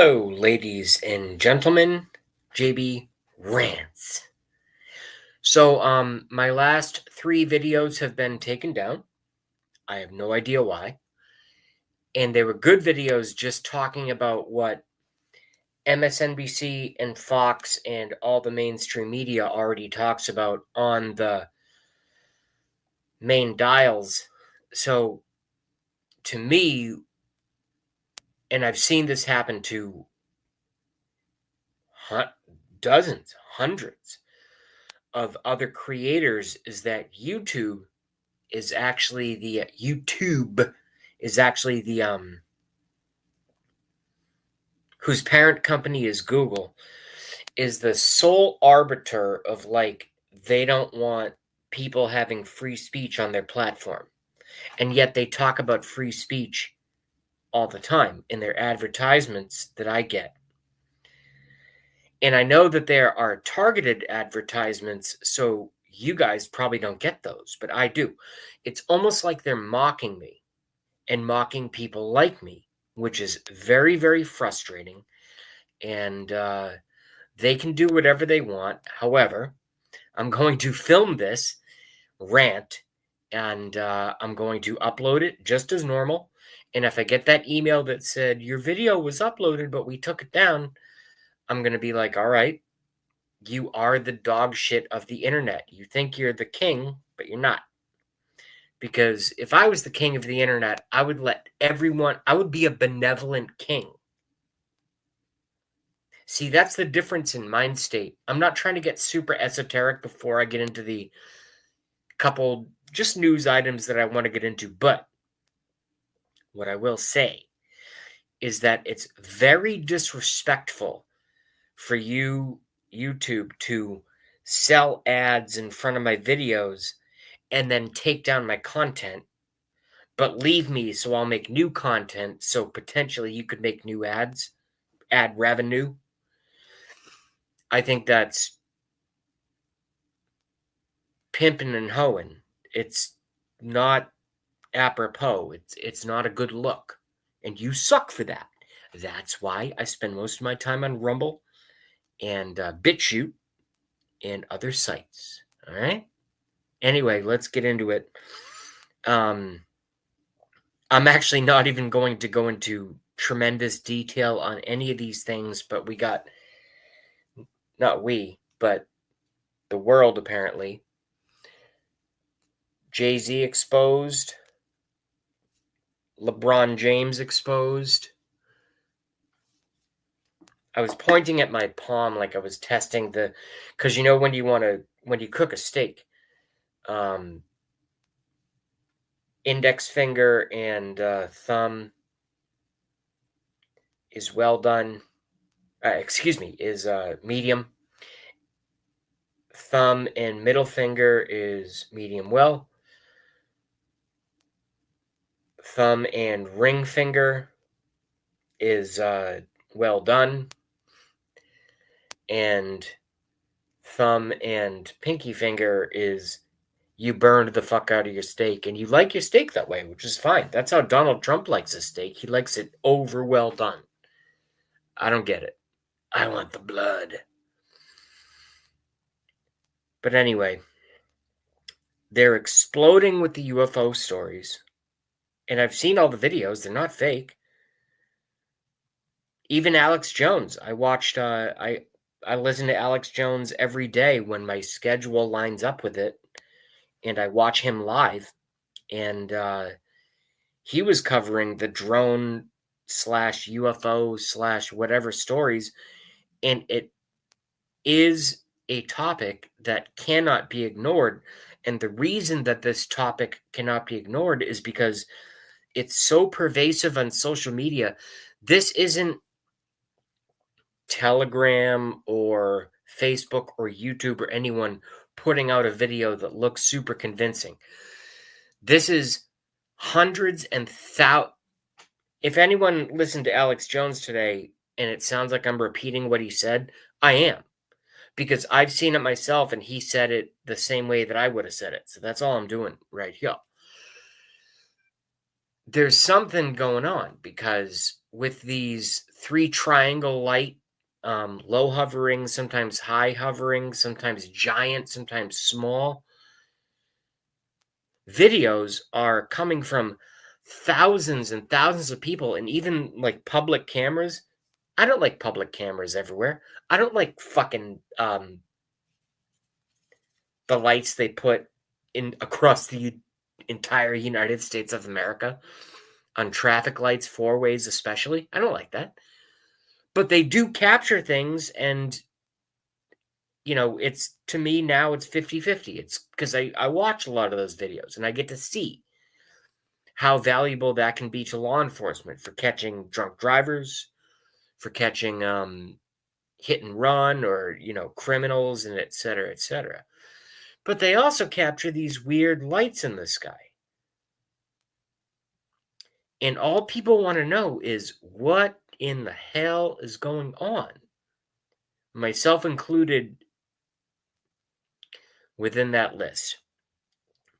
Hello, ladies and gentlemen. JB rants. So, my last 3 videos have been taken down. I have no idea why. And they were good videos just talking about what MSNBC and Fox and all the mainstream media already talks about on the main dials. So, to me, and I've seen this happen to dozens, hundreds of other creators, is that YouTube is actually the whose parent company is Google, is the sole arbiter of, like, they don't want people having free speech on their platform. And yet they talk about free speech all the time in their advertisements that I get. And I know that there are targeted advertisements, so you guys probably don't get those, but I do. It's almost like they're mocking me and mocking people like me, which is very, very frustrating. And they can do whatever they want. However, I'm going to film this rant, and I'm going to upload it just as normal. And if I get that email that said, your video was uploaded, but we took it down, I'm going to be like, all right, you are the dog shit of the internet. You think you're the king, but you're not. Because if I was the king of the internet, I would I would be a benevolent king. See, that's the difference in mind state. I'm not trying to get super esoteric before I get into the couple just news items that I want to get into. But what I will say is that it's very disrespectful for you, YouTube, to sell ads in front of my videos and then take down my content, but leave me so I'll make new content, so potentially you could make new ads, ad revenue. I think that's pimping and hoeing. It's not apropos. It's not a good look. And you suck for that. That's why I spend most of my time on Rumble and BitChute and other sites. All right? Anyway, let's get into it. I'm actually not even going to go into tremendous detail on any of these things, but we got, not we, but the world apparently. Jay-Z exposed. LeBron James exposed. I was pointing at my palm like I was testing because you know when you cook a steak, index finger and thumb is well done. Is medium. Thumb and middle finger is medium well. Thumb and ring finger is well done. And thumb and pinky finger is you burned the fuck out of your steak, and you like your steak that way, which is fine. That's how Donald Trump likes his steak. He likes it over well done. I don't get it. I want the blood. But anyway, they're exploding with the UFO stories. And I've seen all the videos. They're not fake. Even Alex Jones. I watched, I listen to Alex Jones every day when my schedule lines up with it. And I watch him live. And he was covering the drone / UFO / whatever stories. And it is a topic that cannot be ignored. And the reason that this topic cannot be ignored is because it's so pervasive on social media. This isn't Telegram or Facebook or YouTube or anyone putting out a video that looks super convincing. This is hundreds and thousands. If anyone listened to Alex Jones today and it sounds like I'm repeating what he said, I am. Because I've seen it myself and he said it the same way that I would have said it. So that's all I'm doing right here. There's something going on because with these 3 triangle light, low hovering, sometimes high hovering, sometimes giant, sometimes small videos are coming from thousands and thousands of people, and even like public cameras. I don't like public cameras everywhere. I don't like fucking the lights they put in across the entire United States of America on traffic lights, four ways especially. I don't like that. But they do capture things, and it's, to me now, it's 50-50. It's because I watch a lot of those videos and I get to see how valuable that can be to law enforcement for catching drunk drivers, for catching hit and run, or criminals, and et cetera, et cetera. But they also capture these weird lights in the sky. And all people want to know is what in the hell is going on? Myself included within that list.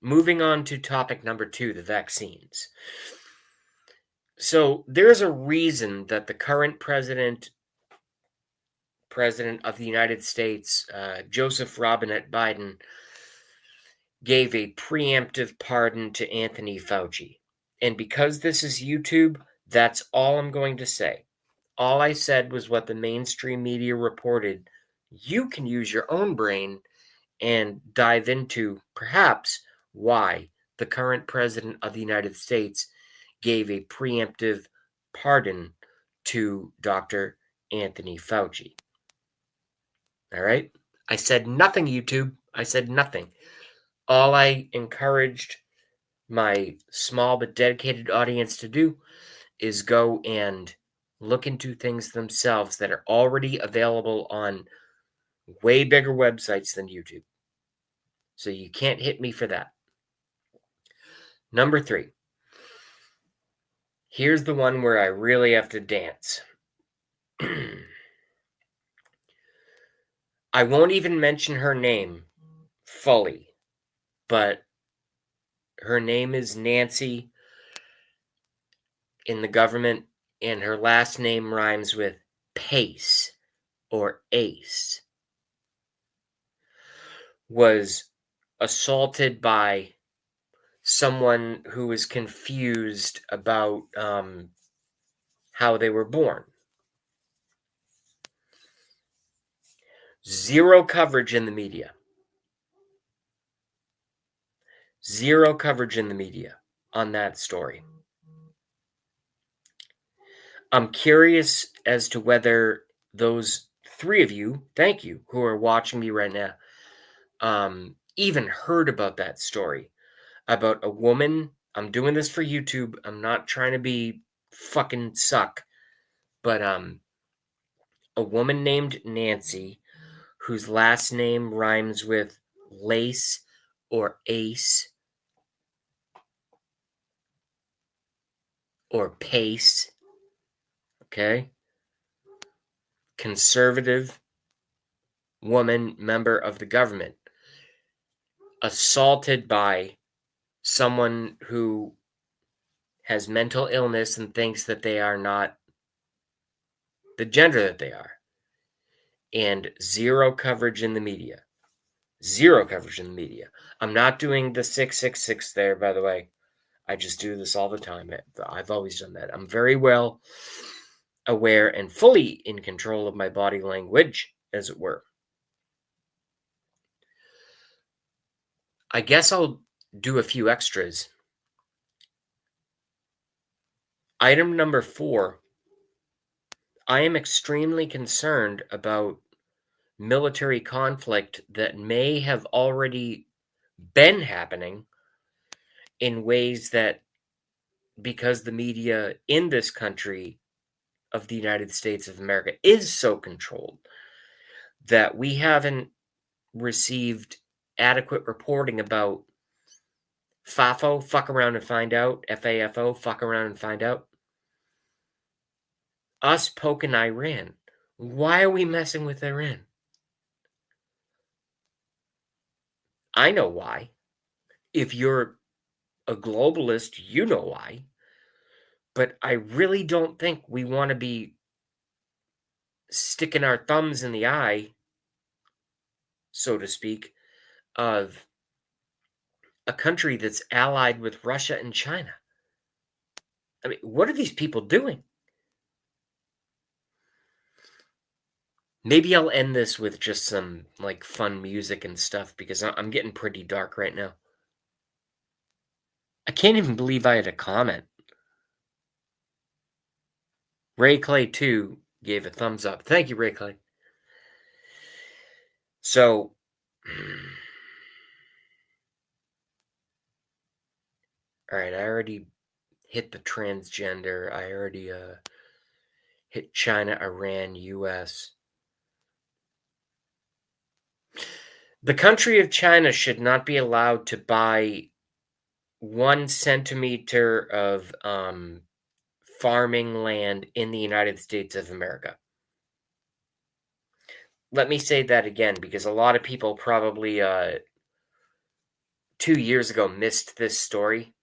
Moving on to topic number 2, the vaccines. So there's a reason that the current president of the United States, Joseph Robinette Biden, gave a preemptive pardon to Anthony Fauci. And because this is YouTube, that's all I'm going to say. All I said was what the mainstream media reported. You can use your own brain and dive into perhaps why the current president of the United States gave a preemptive pardon to Dr. Anthony Fauci. All right? I said nothing, YouTube. I said nothing. All I encouraged my small but dedicated audience to do is go and look into things themselves that are already available on way bigger websites than YouTube. So you can't hit me for that. Number 3. Here's the one where I really have to dance. I won't even mention her name fully, but her name is Nancy in the government, and her last name rhymes with Pace or Ace. Was assaulted by someone who was confused about how they were born. Zero coverage in the media. Zero coverage in the media on that story. I'm curious as to whether those 3 of you, thank you, who are watching me right now, even heard about that story. About a woman. I'm doing this for YouTube. I'm not trying to be fucking suck. But a woman named Nancy, whose last name rhymes with lace or ace or pace. Okay? Conservative woman, member of the government, assaulted by someone who has mental illness and thinks that they are not the gender that they are. And zero coverage in the media. Zero coverage in the media. I'm not doing the 666 there, by the way. I just do this all the time. I've always done that. I'm very well aware and fully in control of my body language, as it were. I guess I'll do a few extras. Item number 4. I am extremely concerned about military conflict that may have already been happening in ways that, because the media in this country of the United States of America is so controlled, that we haven't received adequate reporting about FAFO, fuck around and find out, FAFO, fuck around and find out, us poking Iran. Why are we messing with Iran? I know why. If you're a globalist, you know why. But I really don't think we want to be sticking our thumbs in the eye, so to speak, of a country that's allied with Russia and China. I mean, what are these people doing? Maybe I'll end this with just some like fun music and stuff because I'm getting pretty dark right now. I can't even believe I had a comment. Ray Clay 2 gave a thumbs up. Thank you, Ray Clay. So, all right, I already hit the transgender. I already hit China, Iran, US. The country of China should not be allowed to buy 1 centimeter of farming land in the United States of America. Let me say that again because a lot of people probably 2 years ago missed this story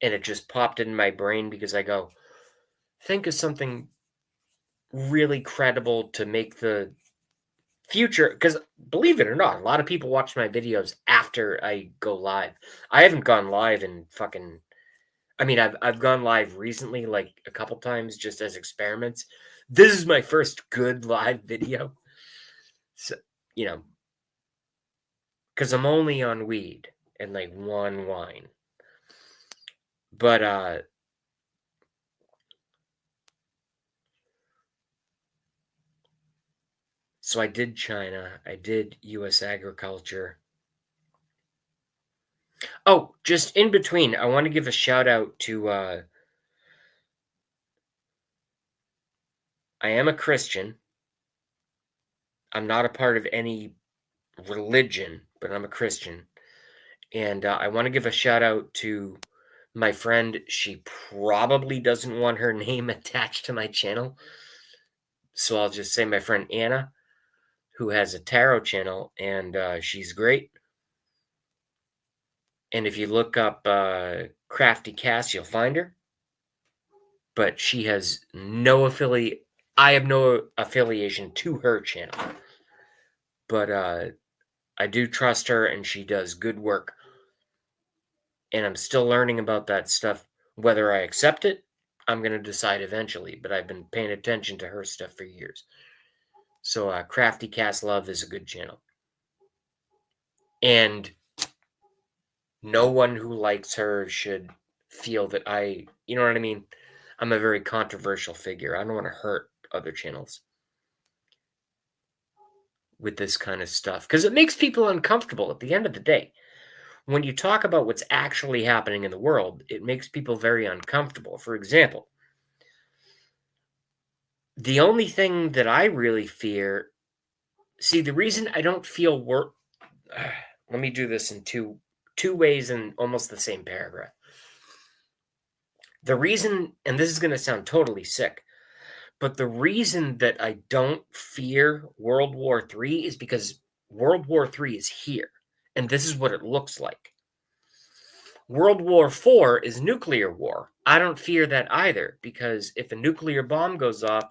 and it just popped in my brain because I go, think of something really credible to make the future. Because believe it or not, a lot of people watch my videos after I go live. I haven't gone live in fucking. I mean, I've gone live recently, like a couple times, just as experiments. This is my first good live video, so you know, because I'm only on weed and like one wine. But so I did China, I did U.S. agriculture. Oh, just in between, I want to give a shout out to. I am a Christian. I'm not a part of any religion, but I'm a Christian. And I want to give a shout out to my friend. She probably doesn't want her name attached to my channel. So I'll just say my friend Anna, who has a tarot channel, and she's great. And if you look up Crafty Cass, you'll find her. But she has no affiliate. I have no affiliation to her channel. But I do trust her, and she does good work. And I'm still learning about that stuff. Whether I accept it, I'm going to decide eventually, but I've been paying attention to her stuff for years. So Crafty Cast Love is a good channel. And no one who likes her should feel that you know what I mean? I'm a very controversial figure. I don't want to hurt other channels with this kind of stuff because it makes people uncomfortable at the end of the day. When you talk about what's actually happening in the world, it makes people very uncomfortable. For example, the only thing that I really fear, see, the reason I don't feel let me do this in two ways in almost the same paragraph. The reason, and this is going to sound totally sick, but the reason that I don't fear World War III is because World War III is here, and this is what it looks like. World War IV is nuclear war. I don't fear that either, because if a nuclear bomb goes off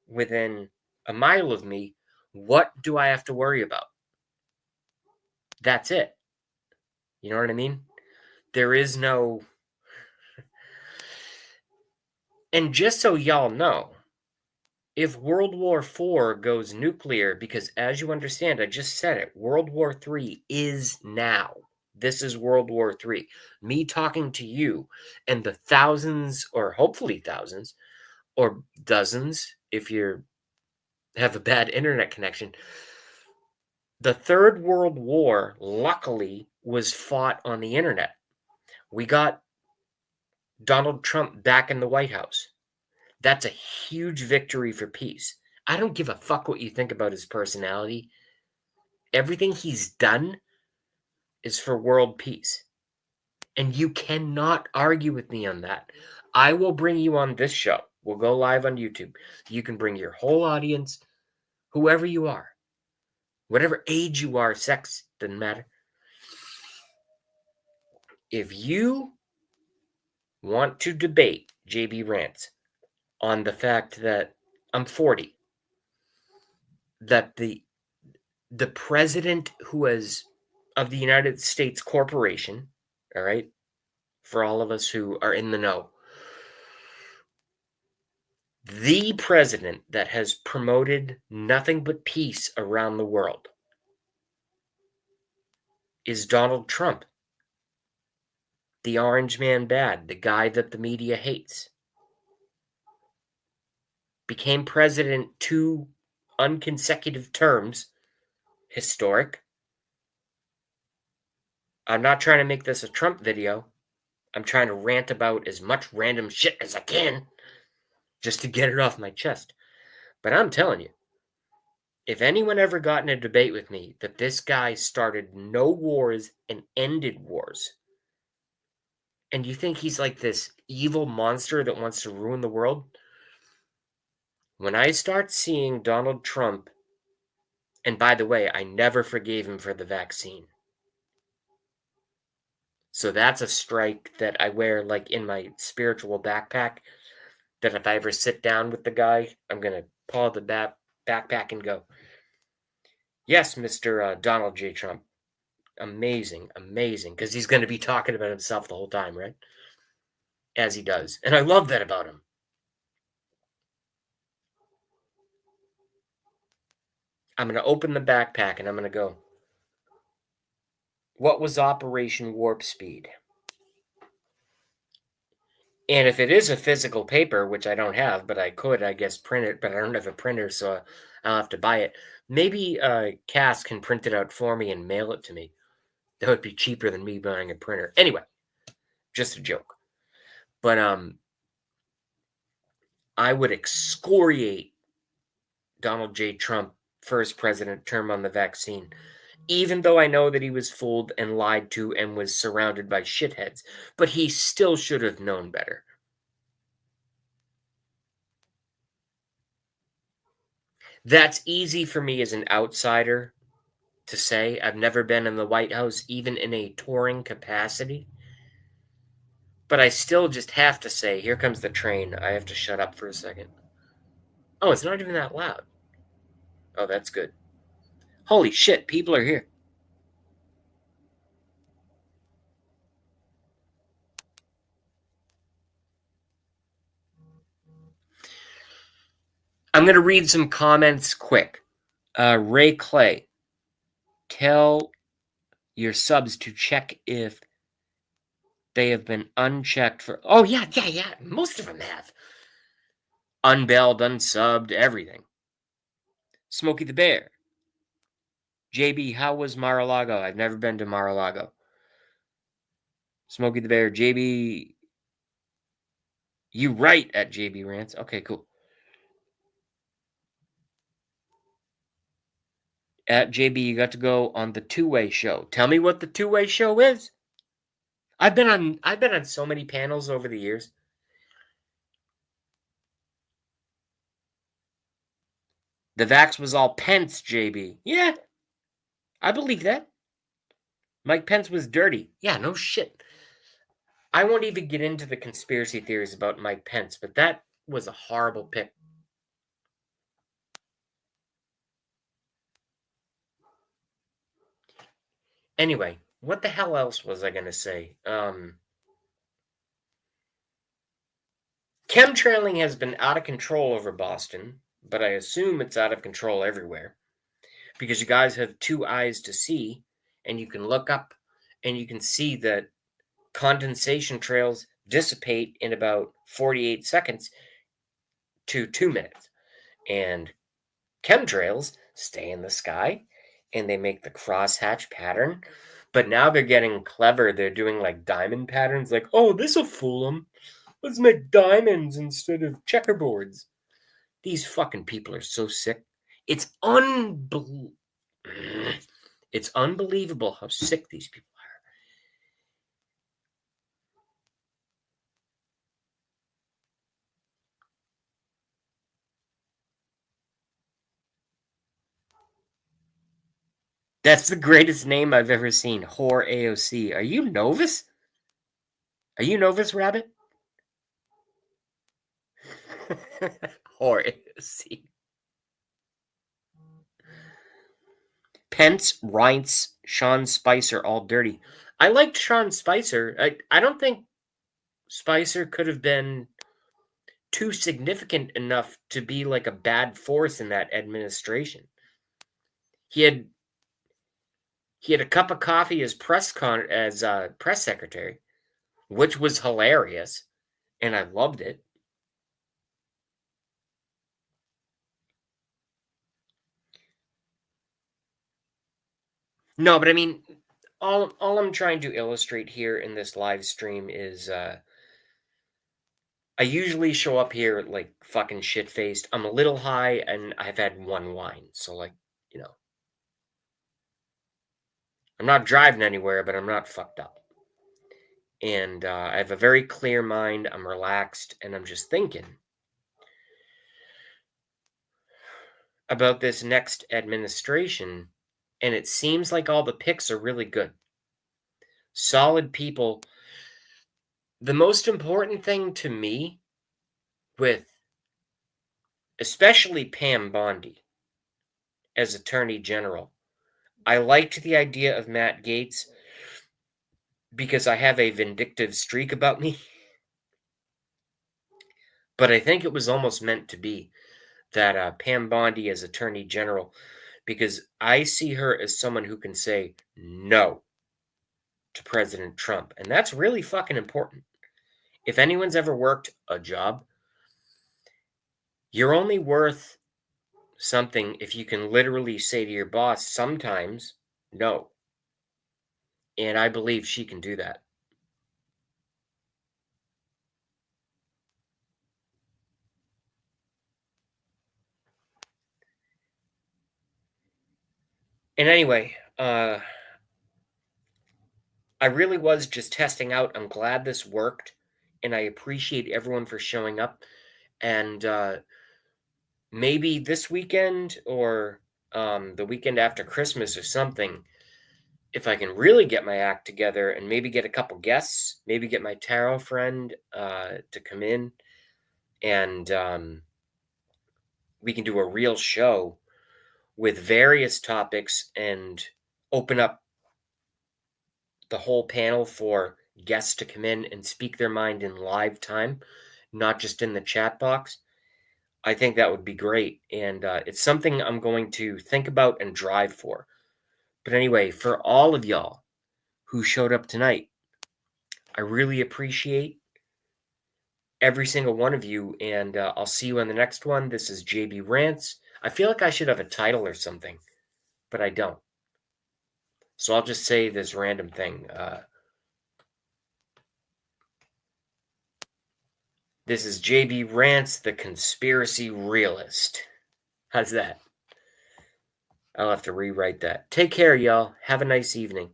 within a mile of me, what do I have to worry about? That's it. You know what I mean? There is no. And just so y'all know, if World War IV goes nuclear, because as you understand, I just said it, World War III is now. This is World War III. Me talking to you and the thousands, or hopefully thousands, or dozens, if you have a bad internet connection. The Third World War, luckily, was fought on the internet. We got Donald Trump back in the White House. That's a huge victory for peace. I don't give a fuck what you think about his personality. Everything he's done is for world peace. And you cannot argue with me on that. I will bring you on this show. We'll go live on YouTube. You can bring your whole audience, whoever you are, whatever age you are, sex, doesn't matter. If you want to debate JB rants on the fact that I'm 40, that the president of the United States corporation, all right, for all of us who are in the know, the president that has promoted nothing but peace around the world is Donald Trump, the orange man bad, the guy that the media hates. Became president 2 unconsecutive terms. Historic. I'm not trying to make this a Trump video. I'm trying to rant about as much random shit as I can just to get it off my chest. But I'm telling you, if anyone ever got in a debate with me that this guy started no wars and ended wars, and you think he's like this evil monster that wants to ruin the world, when I start seeing Donald Trump, and by the way, I never forgave him for the vaccine. So that's a strike that I wear like in my spiritual backpack, that if I ever sit down with the guy, I'm going to pull the backpack and go, yes, Mr. Donald J. Trump. Amazing, amazing. Because he's going to be talking about himself the whole time, right? As he does. And I love that about him. I'm going to open the backpack and I'm going to go, what was Operation Warp Speed? And if it is a physical paper, which I don't have, but I could, I guess, print it, but I don't have a printer, so I'll have to buy it. Maybe Cass can print it out for me and mail it to me. That would be cheaper than me buying a printer. Anyway, just a joke. But I would excoriate Donald J. Trump first president term on the vaccine, even though I know that he was fooled and lied to and was surrounded by shitheads. But he still should have known better. That's easy for me as an outsider to say. I've never been in the White House, even in a touring capacity. But I still just have to say, here comes the train. I have to shut up for a second. Oh, it's not even that loud. Oh, that's good. Holy shit, people are here. I'm going to read some comments quick. Ray Clay, tell your subs to check if they have been unchecked for... Oh, yeah. Most of them have. Unbelled, unsubbed, everything. Smokey the Bear. JB, how was Mar-a-Lago? I've never been to Mar-a-Lago. Smokey the Bear. JB, you write at JB Rants. Okay, cool. At JB, you got to go on the two-way show. Tell me what the two-way show is. I've been on so many panels over the years. The vax was all Pence, JB. Yeah, I believe that. Mike Pence was dirty. Yeah, no shit. I won't even get into the conspiracy theories about Mike Pence, but that was a horrible pick. Anyway, what the hell else was I going to say? Chemtrailing has been out of control over Boston, but I assume it's out of control everywhere because you guys have 2 eyes to see, and you can look up and you can see that condensation trails dissipate in about 48 seconds to 2 minutes. And chemtrails stay in the sky and they make the crosshatch pattern. But now they're getting clever. They're doing like diamond patterns, like, oh, this'll fool them. Let's make diamonds instead of checkerboards. These fucking people are so sick. It's It's unbelievable how sick these people are. That's the greatest name I've ever seen. Whore AOC. Are you Novus? Are you Novus Rabbit? Horsey. Pence, Reince, Sean Spicer, all dirty. I liked Sean Spicer. I don't think Spicer could have been too significant enough to be like a bad force in that administration. He had he had a cup of coffee as press secretary, which was hilarious, and I loved it. No, but I mean, all I'm trying to illustrate here in this live stream is I usually show up here like fucking shit faced. I'm a little high and I've had one wine, so like, you know, I'm not driving anywhere, but I'm not fucked up. And I have a very clear mind. I'm relaxed, and I'm just thinking about this next administration, and it seems like all the picks are really good. Solid people. The most important thing to me with especially Pam Bondi as Attorney General, I liked the idea of Matt Gaetz because I have a vindictive streak about me. But I think it was almost meant to be that Pam Bondi as Attorney General, because I see her as someone who can say no to President Trump. And that's really fucking important. If anyone's ever worked a job, you're only worth something if you can literally say to your boss sometimes no. And I believe she can do that. And anyway, I really was just testing out. I'm glad this worked, and I appreciate everyone for showing up. And maybe this weekend or the weekend after Christmas or something, if I can really get my act together and maybe get a couple guests, maybe get my tarot friend to come in, and we can do a real show with various topics and open up the whole panel for guests to come in and speak their mind in live time, not just in the chat box. I think that would be great. And it's something I'm going to think about and drive for. But anyway, for all of y'all who showed up tonight, I really appreciate every single one of you. And I'll see you on the next one. This is JB Rants. I feel like I should have a title or something, but I don't. So I'll just say this random thing. This is JB Rants, the conspiracy realist. How's that? I'll have to rewrite that. Take care, y'all. Have a nice evening.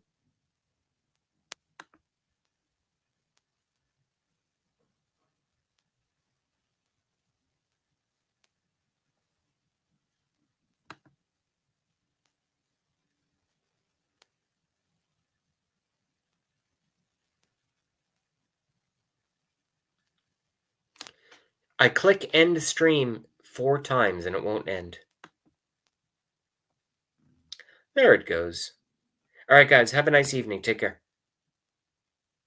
I click end stream 4 times and it won't end. There it goes. All right, guys. Have a nice evening. Take care.